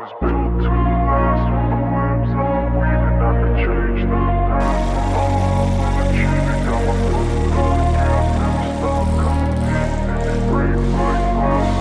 was built to last. With the webs I'm weaving, I could change the past. All I'm achieving, got my foot on the gas. Never stop competing, and break my glass.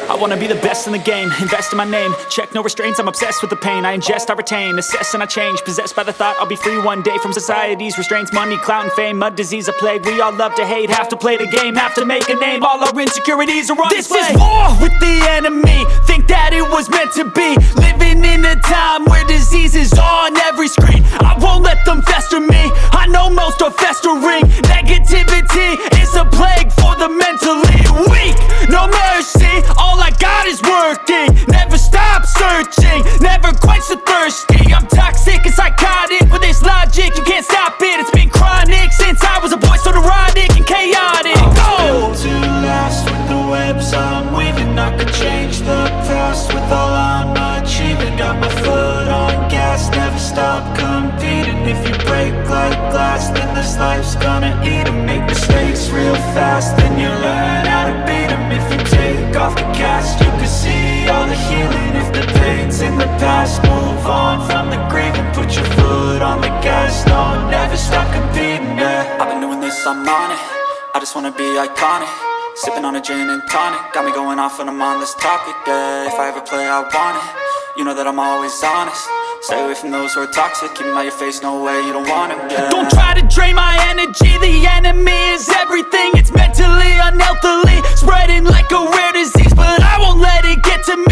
I wanna be the best in the game, invest in my name. Check no restraints, I'm obsessed with the pain. I ingest, I retain, assess and I change. Possessed by the thought I'll be free one day from society's restraints. Money, clout and fame, mud, disease, a plague. We all love to hate, have to play the game, have to make a name. All our insecurities are on display. This is war with the enemy, think that it was meant to be. Living in a time where disease is on every screen. I won't let them fester me, I know most are festering. Negativity is a plague for the mentally weak. No mercy, all I got is working. Never stop searching, never quench the thirsty. I'm toxic and psychotic, with this logic you can't stop it. It's been chronic since I was a boy, so neurotic and chaotic. Built to last. With the webs I'm weaving, I could change the past. With all I'm achieving, got my foot on gas. Never stop competing. If you break like glass, then this life's gonna eat 'em. Make mistakes real fast, then you learn how to beat 'em. If you take off the cast, you can see all the healing. If the pain's in the past, move on from the grieving. Put your foot on the gas, no, never stop competing, yeah. I've been doing this, I'm on it. I just wanna be iconic. Sipping on a gin and tonic, got me going off when I'm on this topic, yeah. If I ever play, I want it. You know that I'm always honest. Stay away from those who are toxic. Keep them out your face, no way, you don't want it, yeah. Don't try to drain my energy. The enemy is everything. It's mentally, unhealthily, spreading like a rare disease. But I won't let it get to me.